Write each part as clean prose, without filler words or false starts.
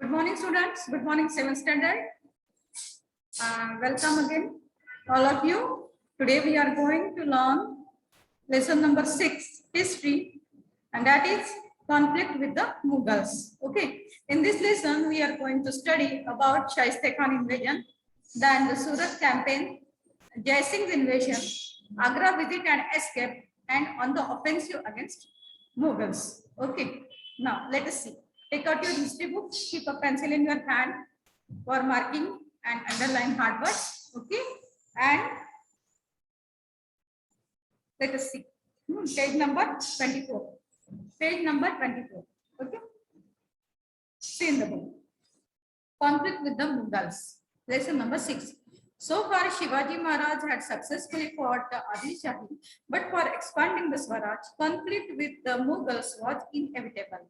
Good morning, students. Good morning, 7th standard. Welcome again, all of you. Today we are going to learn lesson number 6, history, and that is conflict with the Mughals. Okay. In this lesson, we are going to study about Shaista Khan invasion, then the Surat campaign, Jai Singh's invasion, Agra visit and escape, and on the offensive against Mughals. Okay. Now let us see. Take out your history book, keep a pencil in your hand for marking and underline hard words. Okay. And let us see. Page number 24. Page number 24. Okay. See in the book. Conflict with the Mughals. Lesson number 6. So far, Shivaji Maharaj had successfully fought the Adil Shahi, but for expanding the Swaraj, conflict with the Mughals was inevitable.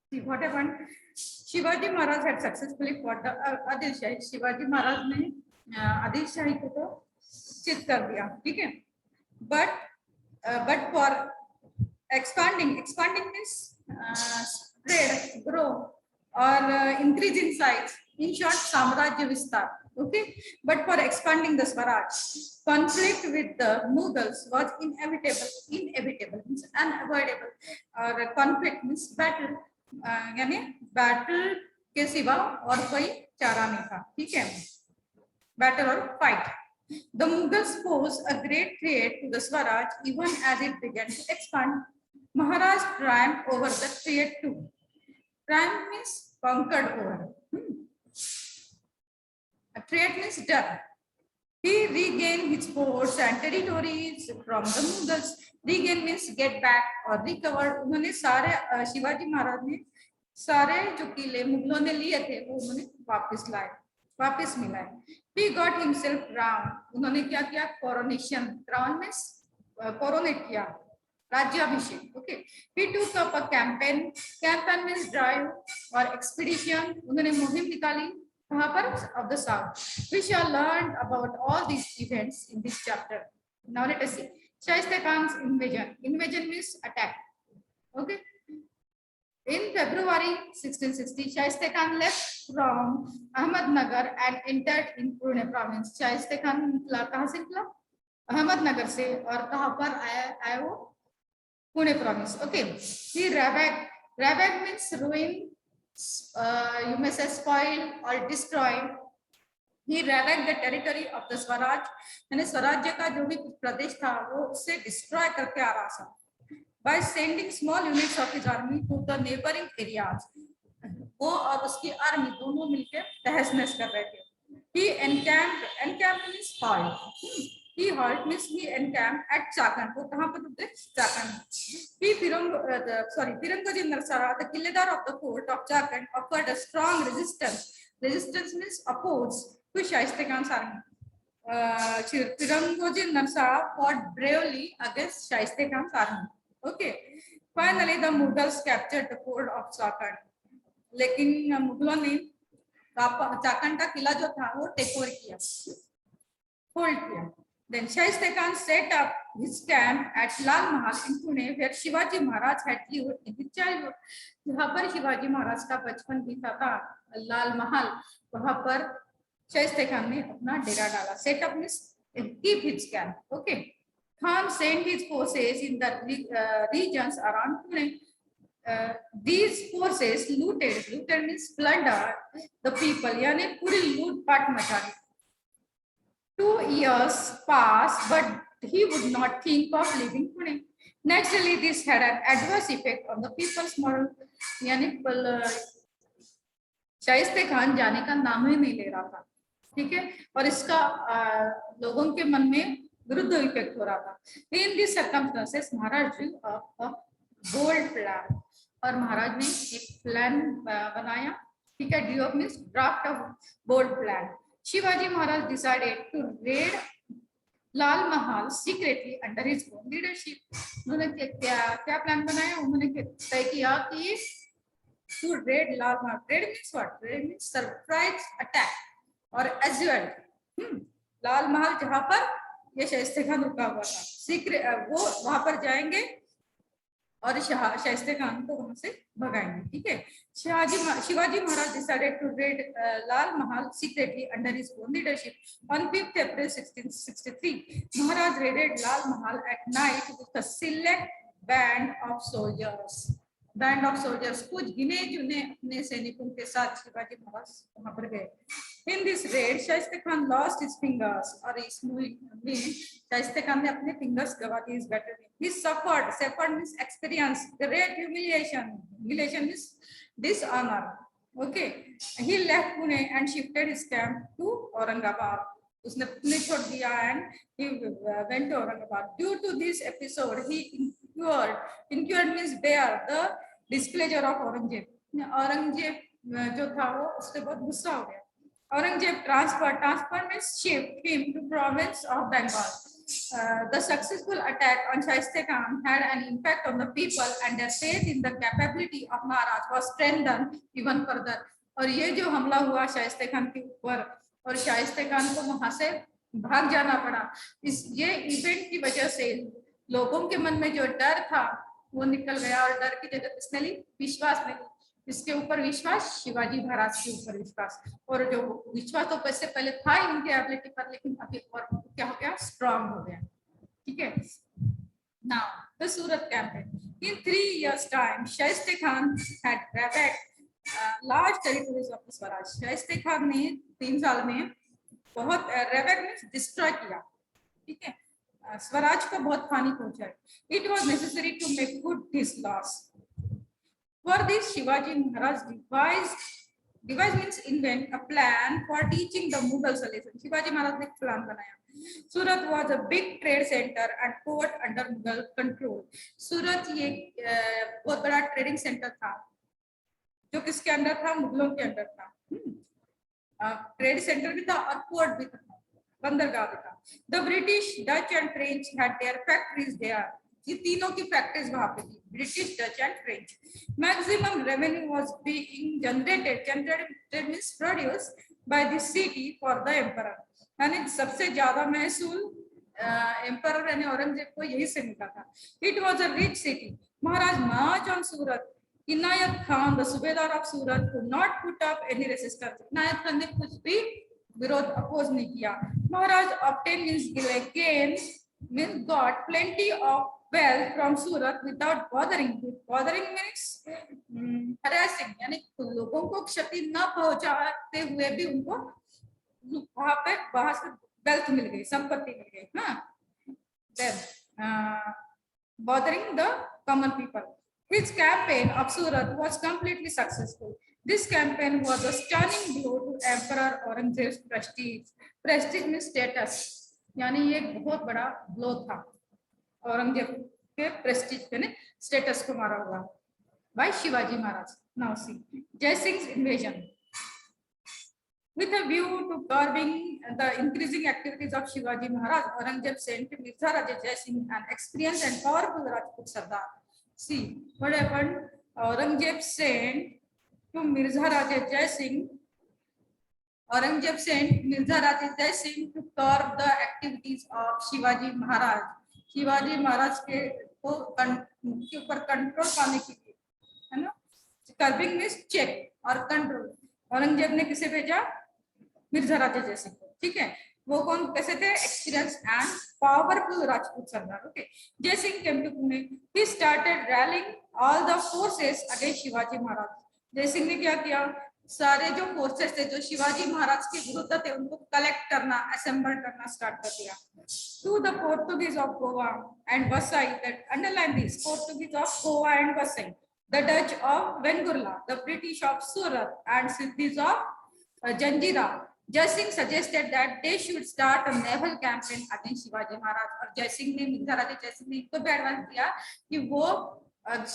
See what happened? Shivaji Maharaj had successfully fought the Adil Shahi. Shivaji Maharaj ने Adil Shahi को तो चित कर दिया, ठीक है? But for expanding means spread, grow, or increase in size. In short, Samrajya Vistar. Okay, but for expanding the Swaraj, conflict with the Mughals was inevitable. Inevitable means unavoidable, or conflict means battle. यानी battle के सिवा और कोई चारा नहीं था, ठीक है? Battle or fight. The Mughals posed a great threat to the Swaraj even as it began to expand. Maharaj triumphed over the threat too. Triumph means conquered over. A threat means done. He regained his forts and territories from the Mughals. Regain means get back or recover. उन्होंने सारे शिवाजी महाराज ने सारे जो किले मुगलों ने लिए थे वो उन्होंने वापस मिलाए. He got himself crowned. उन्होंने क्या किया? Coronation. Crown means coronate किया, राज्याभिषेक. Okay. He took up a campaign. Campaign means drive or expedition. उन्होंने मुहिम निकाली. कहाँ पर? Of the south. We shall learn about all these events in this chapter. Now let us see. Shaista Khan's invasion. Invasion means attack. Okay. In February 1660, Shaista Khan left from Ahmednagar and entered in Pune province. Shaista Khan निकला कहाँ से निकला? अहमदनगर से. और कहाँ पर आया वो? Pune province. Okay. He ravaged. Ravaged means ruin. You may say spoil or destroy. He ravaged the territory of the Swaraj. यानी स्वराज्य का जो भी प्रदेश था वो उससे destroy करके आ रहा था. By sending small units of his army to the neighboring areas. वो और उसकी army दोनों मिलकर तहस-नहस कर रहे थे. He encamped means halt. He halt means he encamped at Chakan. वो कहाँ पर उतरे? Chakan. He Firangoji Narsara, the Killedar of the fort of Chakan, offered a strong resistance. Resistance means oppose to Shaista Khan's army. Firangoji Narsara fought bravely against Shaista Khan's army. Okay. Finally, the Mughals captured the fort of Chakan. लेकिन मुगलों ने चाकन का किला जो था वो take over किया, hold किया. Then Shaista Khan set up his camp at Lal Mahal in Pune, where Shivaji Maharaj had lived in his childhood. जहाँ पर शिवाजी महाराज का बचपन बीता था, लाल महल, वहाँ पर Shaista Khan ने अपना डेरा डाला. Set up means keep his camp. Okay. Khan sent his forces in the regions around Pune. These forces looted means plunder the people. यानी पूरी लूटपाट मचा दी. 2 years passed, but he would not think of leaving Pune. Naturally, this had an adverse effect on the people's moral. यानी शाइस्ते खान जाने का नाम ही नहीं ले रहा था, ठीक है? और इसका लोगों के मन में विरुद्ध इफेक्ट हो रहा था. In these circumstances, Maharaj drew up a bold plan. और महाराज ने एक प्लान बनाया, ठीक है? Drew up means draft a bold plan. Shivaji Maharaj decided to raid Lal Mahal secretly under his own leadership. उन्होंने क्या प्लान बनाया? उन्होंने तय किया कि to raid Lal Mahal. Raid means what? Raid means surprise attack or assault. Lal Mahal जहाँ पर ये शाइस्ते खान रुका हुआ था, सीक्रेट वो वहां पर जाएंगे और शाइस्ते खान को वहां से भगाएंगे, ठीक है। Shivaji Maharaj decided to raid Lal Mahal secretly under his own leadership on 5th April 1663. Maharaj raided Lal Mahal at night with a select band of soldiers. Band of soldiers, कुछ गिने चुने अपने सैनिकों के साथ शिवाजी महाराज वहां पर गए। In this raid, शाइस्ते Khan lost his fingers, और इस में शाइस्ते खान ने अपने fingers गवा दिए इस बैटल में। He suffered means experience great humiliation. Humiliation means dishonor. Okay, he left Pune and shifted his camp to Aurangabad. उसने पुणे छोड़ दिया and he went to Aurangabad. Due to this episode, he incurred means bear the displeasure of Aurangzeb. Aurangzeb जो था वो उससे बहुत गुस्सा हो गया। Aurangzeb transfer means shift him to province of Bengal. The successful attack on Shaiste Khan had an impact on the people, and their faith in the capability of Maharaj was strengthened even further. और ये जो हमला हुआ शाइस्ते खान के ऊपर और शाइस्ते खान को वहां से भाग जाना पड़ा, इस ये इवेंट की वजह से लोगों के मन में जो डर था वो निकल गया, और डर की जगह किसने ली? विश्वास ने ली। इसके ऊपर विश्वास, शिवाजी महाराज के ऊपर विश्वास। और जो विश्वास तो पैसे पहले था ही उनके एबिलिटी पर, लेकिन अभी और क्या हो गया? स्ट्रांग हो गया, ठीक है। Now the Surat campaign. In 3 years time Shaista Khan had ravaged large territories of Swaraj. Shaista Khan ने 3 साल में बहुत ravaged मींस डिस्ट्रॉय किया, ठीक है, स्वराज को बहुत हानि पहुंचाई। It was necessary to make good this loss. For this, Shivaji Maharaj devised means invent a plan for teaching the Mughals a lesson. Shivaji Maharaj ने plan बनाया। सूरत was a big trade center and port under Mughal control. सूरत ये बहुत बड़ा trading centre था जो किसके अंदर था? मुगलों के अंदर था। ट्रेड सेंटर भी था और पोर्ट भी था, बंदरगाह भी था। The British, Dutch and French had their factories there. ये तीनों की फैक्ट्रीज वहां पे थी, British, Dutch and French. Maximum revenue was being generated means produced by the city for the emperor. यानी सबसे ज्यादा महसूल एम्परर यानी औरंगजेब को यही से मिला था। It was a rich city. Maharaj march on Surat. Inayat Khan the subedar of Surat could not put up any resistance. Inayat Khan ने कुछ भी विरोध अपोज नहीं किया। महाराज obtained means got plenty of wealth from Surat without bothering. Bothering means harassing, यानी लोगों को क्षति न पहुंचाते हुए भी उनको वहां पे बाहर से वेल्थ मिल गई, संपत्ति मिल गई। हाँ, then bothering the common people. His campaign of Surat was completely successful. This campaign was a stunning blow to Emperor Aurangzeb's prestige. Prestige means status, यानी ये बहुत बड़ा ब्लो था औरंगजेब के प्रेस्टीज पे ने स्टेटस को मारा हुआ by Shivaji Maharaj. Now see Jaisingh's invasion. With a view to curbing the increasing activities of Shivaji Maharaj, Aurangzeb sent Mirza Raja Jai Singh, an experienced and powerful Rajput Sardar. See what happened? Aurangzeb sent to Mirza Raja Jai Singh. Aurangzeb sent Mirza Raja Jai Singh to curb the activities of Shivaji Maharaj. Shivaji Maharaj के ऊपर control पाने के लिए, है ना। Curbing means check और control. Aurangzeb ने किसे भेजा? मिर्जा राजा जय सिंह को, ठीक है। वो कौन कैसे थे? Experience and powerful Rajput sardar. Okay, Jai Singh came to Pune. He started rallying all the forces against Shivaji Maharaj. Jai Singh ने क्या किया? सारे जो फोर्सेस थे जो शिवाजी महाराज के विरुद्ध थे उनको कलेक्ट करना, असेंबल करना स्टार्ट कर दिया। To the Portuguese of Goa and Vasai, that underline this, Portuguese of Goa and Vasai, the Dutch of Vengurla, the British of Surat and Siddhis of Janjira. Jai Singh suggested that they should start a naval campaign against Shivaji Maharaj. और जय सिंह ने, मिर्जा राजा जय सिंह ने इनको भी advance दिया कि वो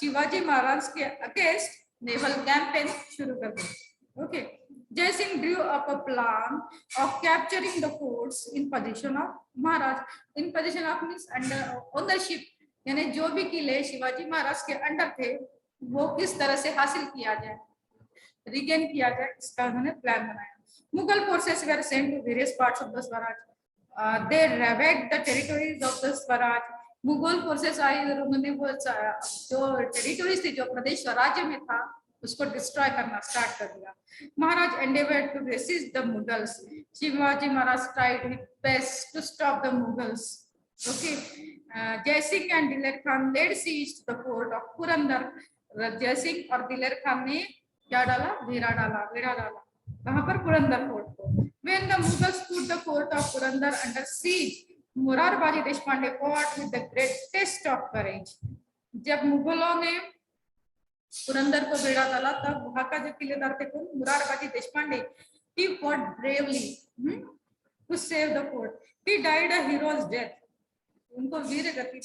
शिवाजी महाराज के अगेंस्ट नेवल कैंपेन शुरू कर दें। Okay, Jai Singh drew up a plan of capturing the forts in possession of Maharaj. In possession of means under ownership, यानी जो भी किले शिवाजी महाराज के अंडर थे वो किस तरह से हासिल किया जाए, रिगेन किया जाए, इसका उन्होंने प्लान बनाया। Mughal forces were sent to various parts of the Swaraj. They ravaged the territories of the Swaraj. Mughal forces आई और उन्होंने वो जो टेरिटरीज थी, जो प्रदेश स्वराज्य में था, उसको डिस्ट्रॉय करना स्टार्ट कर दिया। Maharaj endeavoured to resist the Mughals. Shivaji Maharaj tried his best to stop the Mughals. Okay, Jaisingh and Diler Khan led siege the fort of Purandar. Jaisingh और दिलेर खान ने क्या डाला? वेढ़ा डाला। कहां पर? पुरंदर फोर्ट को। When the Mughals put the fort of Purandar under siege, Morarbaji Deshpande fought with the greatest of courage. जब मुगलों ने पुरंदर को बेड़ा डाला, तब वहां का जो किलेदार थे कौन? Murarbaji Deshpande. He fought bravely to save the fort. He died a hero's death. उनको वीर गति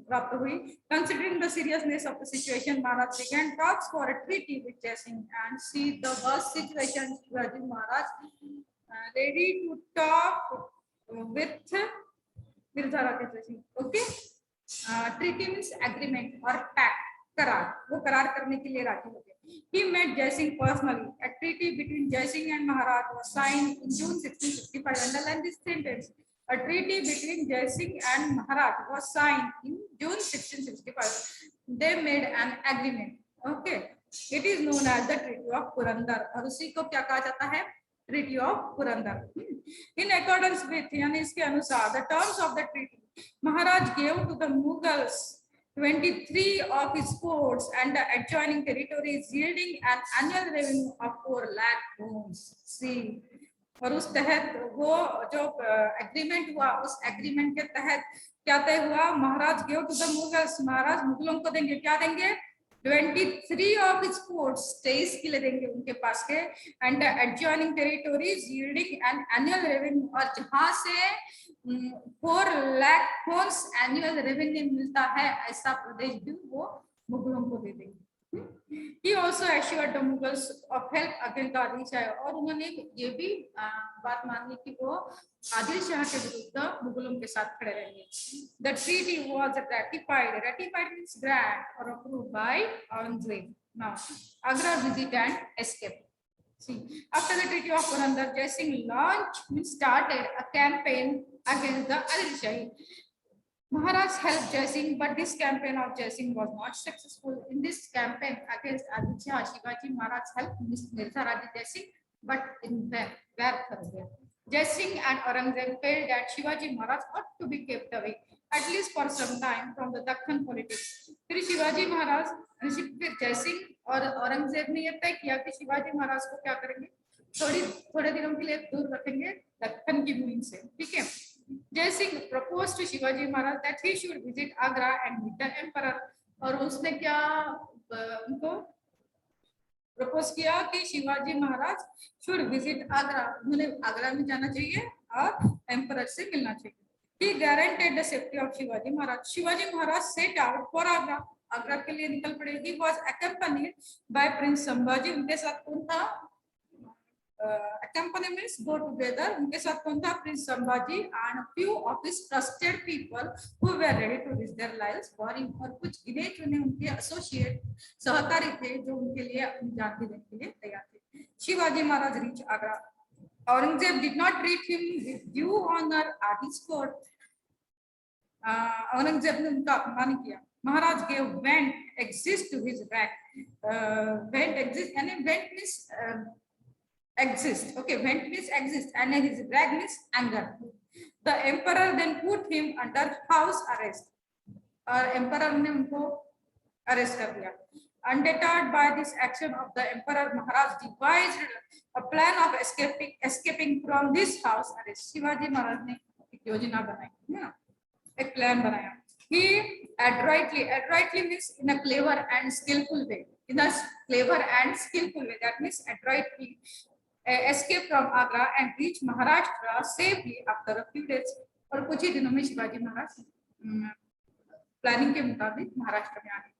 प्राप्त हुई। Considering the seriousness of the situation, Maharaj began talks for a treaty with Jai Singh, and see the worst situation, Shivaji Maharaj ready to talk with Mirza Rajesh Singh. Okay, treaty means agreement or pact, करार। वो करार करने के लिए राजी हो गए। He met Jai Singh personally. A treaty between Jai Singh and Maharaj was signed in June 1665. Underline this sentence. A treaty between Jai Singh and Maharaj was signed in June 1665. They made an agreement. Okay, it is known as the Treaty of Purandar. और उसी को क्या कहा जाता है? Treaty of Purandar. In accordance with, यानी इसके अनुसार, the terms of the treaty, Maharaj gave to the Mughals 23 of his forts and the adjoining territories, yielding an annual revenue of 4 lakh pounds. See, और उस तहत वो जो agreement हुआ, उस एग्रीमेंट के तहत क्या तय हुआ? महाराज गिव टू द मुगल्स, महाराज मुगलों को देंगे, क्या देंगे? 23 ऑफ इट्स फोर्ट्स, 23 किले देंगे उनके पास के, and adjoining territories yielding an annual revenue, और जहां से 4 लाख पोंड्स एनुअल रेवेन्यू मिलता है, ऐसा प्रदेश भी वो मुगलों को दे देंगे। He also assured the Mughals of help against the Adil Shah, और उन्होंने ये भी बात मानी कि वो आदिल शाह के विरुद्ध मुगलों के साथ खड़े रहेंगे। The treaty was ratified. Ratified means grant or approved by Aurangzeb. Now, Agra visit and escape. See, after the Treaty of Purandar, Jai Singh launched, started a campaign against the Adil Shahi. Maharaj helped Jai Singh, but this campaign of Jai Singh was not successful. In this campaign against Adil Shah, Shivaji Maharaj helped Mirza Jai Singh, but in where? Jai Singh and Aurangzeb felt that Shivaji Maharaj ought to be kept away, at least for some time, from the Dakhan politics. फिर शिवाजी महाराज, फिर जय सिंह और औरंगजेब ने यह तय किया कि शिवाजी महाराज को क्या करेंगे? थोड़े दिनों के लिए दूर रखेंगे दक्कन की मुहिम से। ठीक है। Jai Singh proposed to Shivaji Maharaj that he should visit Agra and meet the emperor. और उसने क्या उनको प्रपोज किया कि Shivaji Maharaj should visit Agra, उन्हें आगरा में जाना चाहिए और एम्परर से मिलना चाहिए। He guaranteed the safety of Shivaji Maharaj. Shivaji Maharaj set out for Agra. Agra के लिए निकल पड़े। He was accompanied by Prince Sambhaji. उनके साथ कौन था? Accompany means go together. उनके साथ कौन था? Prince Sambhaji and a few of his trusted people who were ready to risk their lives for him. और कुछ गिने चुने उनके एसोसिएट सहकारी थे जो उनके लिए अपनी जान भी देने के लिए तैयार थे। Shivaji Maharaj reached Agra. Aurangzeb did not treat him with due honor at his court. Aurangzeb ने उनका अपमान किया। महाराज gave vent exist to his wrath. Vent exist, यानी vent means exist. Okay, vent means exist, and his wrath means anger. The emperor then put him under house arrest. और emperor ने उनको arrest कर दिया। Undeterred by this action of the emperor, Maharaj devised a plan of escaping from this house arrest. Shivaji Maharaj ने एक योजना बनाई, ना, एक plan बनाया। He adroitly means in a clever and skillful way. In a clever and skillful way, that means adroitly escape from Agra and reach Maharashtra safely after a few days. और कुछ ही दिनों में शिवाजी महाराज प्लानिंग के मुताबिक महाराष्ट्र में आ गए।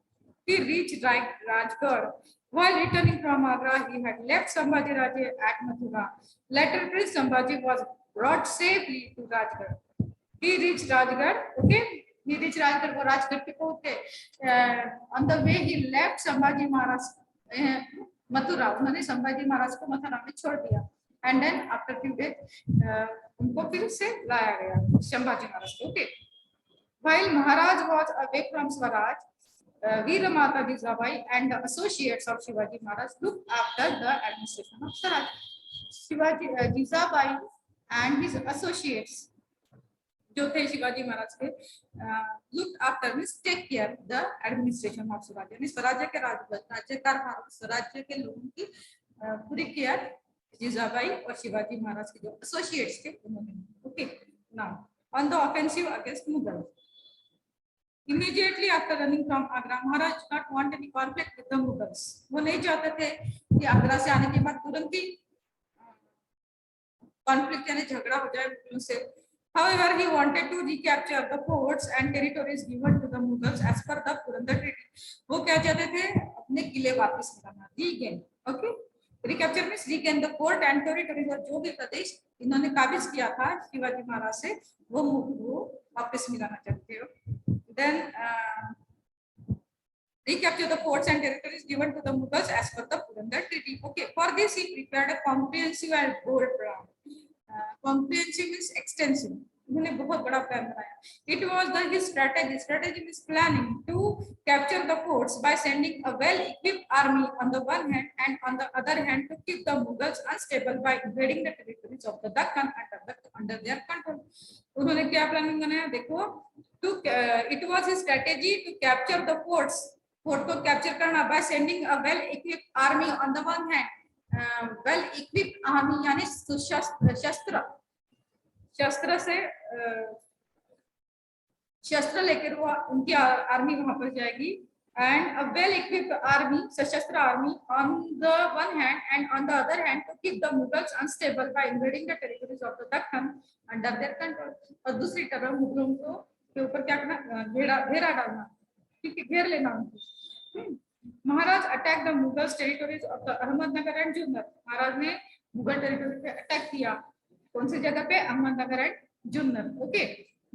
He reached Rajgarh. While returning from Agra, he had left Sambhaji Raje at Mathura. Later, Prince Sambhaji was brought safely to Rajgarh. He reached Rajgarh. Okay, he reached Rajgarh. वो राजगढ़ पे पहुंचे। On the way, he left Sambhaji Maharaj Mathura. उन्होंने संभाजी महाराज को मथुरा में छोड़ दिया। And then after few days उनको फिर से लाया गया संभाजी महाराज को। Okay, While Maharaj was away from Swaraj, Veeramata Jijabai and the associates of Shivaji Maharaj looked after the administration of Swaraj. Shivaji Jijabai and his associates जो थे शिवाजी महाराज के looked after means take care the administration of Swaraj, यानी स्वराज्य के राज्यकार स्वराज्य के लोगों की पूरी केयर जिजाबाई और शिवाजी महाराज के जो एसोसिएट्स थे उन्होंने. Okay, now on the offensive against Mughals. Immediately after running from Agra, Maharaj did not want any conflict with the Mughals. वो नहीं चाहते थे कि आगरा से आने के बाद तुरंत ही कॉन्फ्लिक्ट यानी झगड़ा हो जाए मुगलों से. However, he wanted to recapture the forts and territories given to the Mughals as per the Purandar Treaty. वो क्या चाहते थे? अपने किले वापस मिलाना, regain. Okay, recapture means regain the fort and territories, और जो भी प्रदेश इन्होंने काबिज किया था शिवाजी महाराज से वो वापस मिलाना चाहते हो. Then recapture the forts and territories given to the Mughals as per the Purandar Treaty. Okay, for this he prepared a comprehensive and bold plan. Comprehensive means extensive. उन्होंने बहुत बड़ा प्लान बनाया. It was his strategy. Strategy means planning to capture the forts by sending a well-equipped army on the one hand, and on the other hand to keep the Mughals unstable by invading the territories of the Deccan under their control. उन्होंने क्या planning बनाया? देखो, it was his strategy to capture the forts. Fort को capture करना by sending a well-equipped army on the one hand. well-equipped army यानी शस्त्र से शस्त्र लेकर वो उनकी आर्मी वहां पर जाएगी. And a well-equipped army, सशस्त्र army on the one hand, and on the other hand to keep the Mughals unstable by invading the territories of the Deccan under their control. और दूसरी तरफ मुगलों को के ऊपर क्या करना? घेरा डालना, ठीक है, घेर लेना उनको. Maharaj attack the Mughals territories of the Ahmednagar and Junnar. Maharaj ने मुगल टेरिटोरी पे अटैक किया. कौन सी जगह पे? Ahmednagar and Junnar. Okay,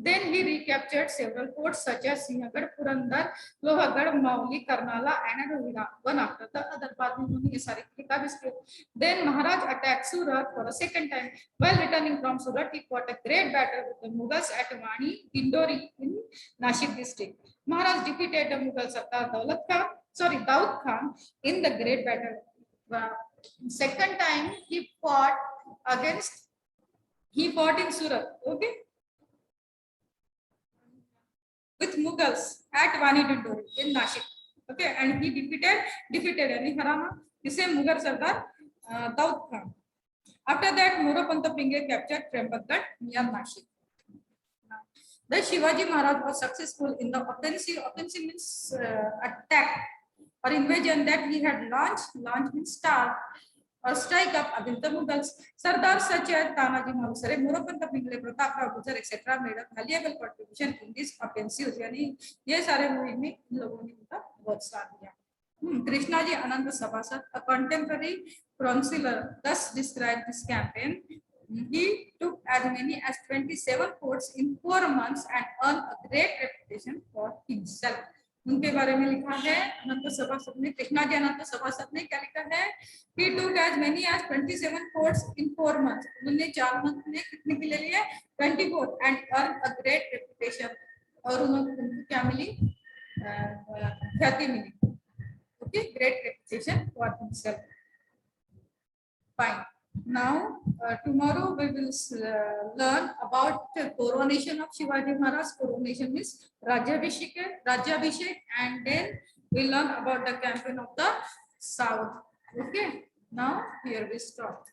then he recaptured several forts such as Sinhgarh, Purandar, Lohagarh, Mauli, Karnala and Rohira, one after the other. बाद में उन्होंने ये सारे किले काबिज किए. Then Maharaj attacked Surat for a second time. While returning from Surat, he fought a great battle with the Mughals at Wani Dindori in Nashik district. Maharaj defeated the Mughal Sardar Daud Khan in the great battle. Second time he fought in Surat, okay, with Mughals at Wani Dindori in Nashik, okay, and he defeated यानी हराना इसे मुगल सरदार Daud Khan. After that, Moropanta Pingle captured Trembakgarh near Nashik. The Shivaji Maharaj was successful in the offensive. Offensive means attack or invasion that he had launched. Launch means start or strike up against the Mughals. Sardar such as Tanaji Malusare, Moropanta Pingle, Pratap Gujjar, etc. made a valuable contribution in this offensive. यानी ये सारे मुहिम में लोगों ने उनका बहुत साथ दिया. Krishnaji Ananda Sabhasad, a contemporary councillor, thus described this campaign. He took as many as 27 forts in 4 months and earned a great reputation for himself. उनके बारे में लिखा है अनंत सभासद ने, कृष्णाजी अनंत सभासद ने क्या लिखा है? He took as many as 27 forts in 4 months. उन्होंने 4 मंथ में कितने किले लिए? 24 and earned a great reputation. और उनको क्या मिली? ख्याति मिली. Okay, great reputation for himself. Fine. Now tomorrow we will learn about the coronation of Shivaji Maharaj. Coronation is Rajyabhishek, and then we learn about the campaign of the South. Okay. Now here we stop.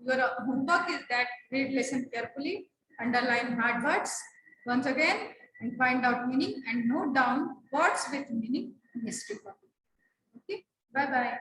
Your homework is that read lesson carefully, underline hard words once again, and find out meaning and note down words with meaning in history. Okay. Bye bye.